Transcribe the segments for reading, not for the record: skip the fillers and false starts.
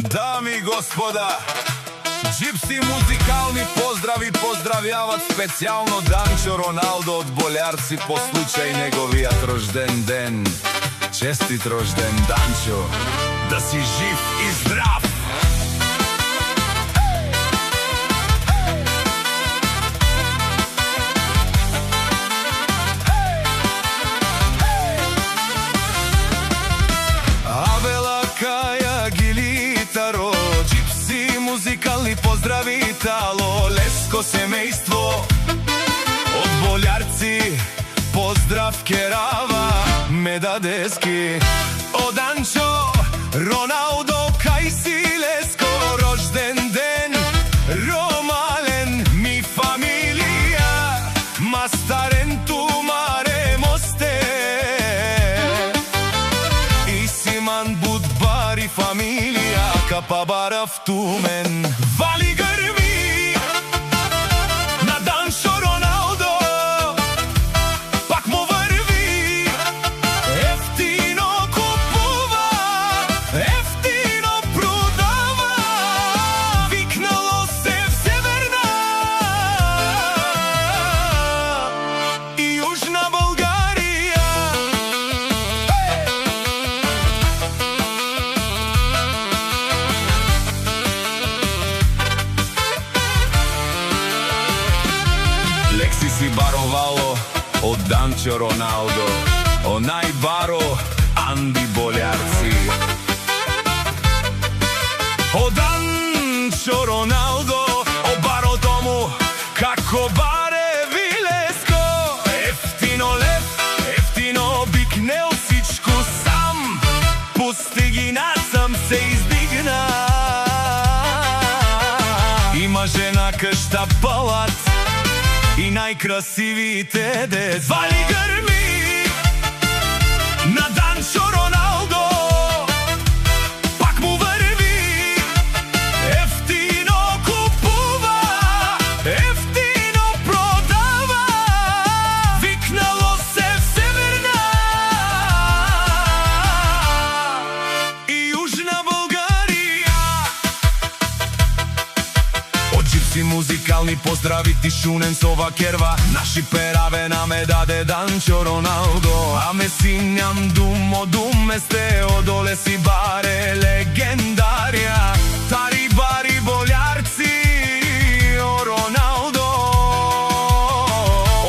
Дами и господа, Джипси музикални поздрави поздравјават специјално Данчо Роналдо од Болјарци по случај неговиот рожден ден. Честит рожден, Данчо, да си жив и здрав! Джипси музикални поздрави, тало, Леско семејство од Болјарци, поздрав Керава, Медадески, од Данчо Роналдо, кај си Леско, рожден ден, ромален, ми фамилија, мастарен тумаре мосте, и симан будбари фамилија, капа барав тумен. Вали грми на Данчо Роналдо, пак му врви, ефтино купува, ефтино продава, викнало се в Северна и Јужна Българија. Лекси си баровало од Данчо Роналдо, онај баро Анди Болјарци. Од Данчо Роналдо, о барото му, како бареви Леско, ефтино лев, ефтино бикнел сичку сам, пусти ги насам се издигна. Има жена кшта палат и најкрасивите дец. Вали грми на Данчо Роналдо, пак му врви, ефтино купува, ефтино продава, викнало се в Северна и Јужна Българија. Од Джипси музикални поздрави ти шунен со вакерва, наши пераве на ме даде Данчо Роналдо. А ме синјам думо думе сте, одоле си баре легендарија, тари бари Болјарци, о Роналдо,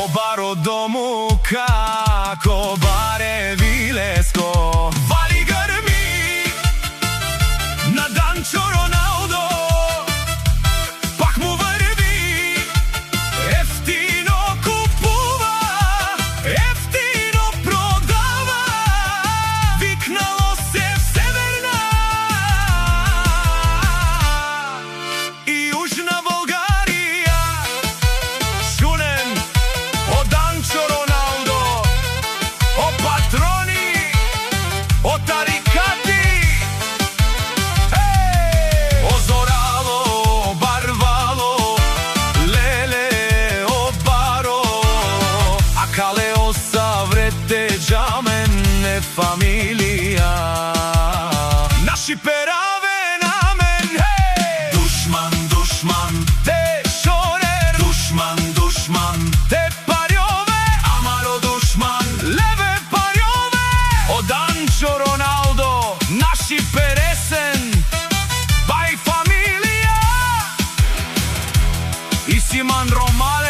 о баро дому како бареви Леско. Вали грми на Данчо Роналдо, пак му врви, ефтино купува, ефтино продава, викнало се в Северна и Јужна Българија. Шунен од Данчо Роналдо, о патрони, о тарикати, о зорало, барвало, леле, о баро, а кале осаврете джамен е фамилија. Наши пераве на мен, душман, душман, те шорер, душман, душман, те парјове, амаро душман, леве парјове, о Данчо Роналдо, наши пересен, бај фамилија, и симан ромален.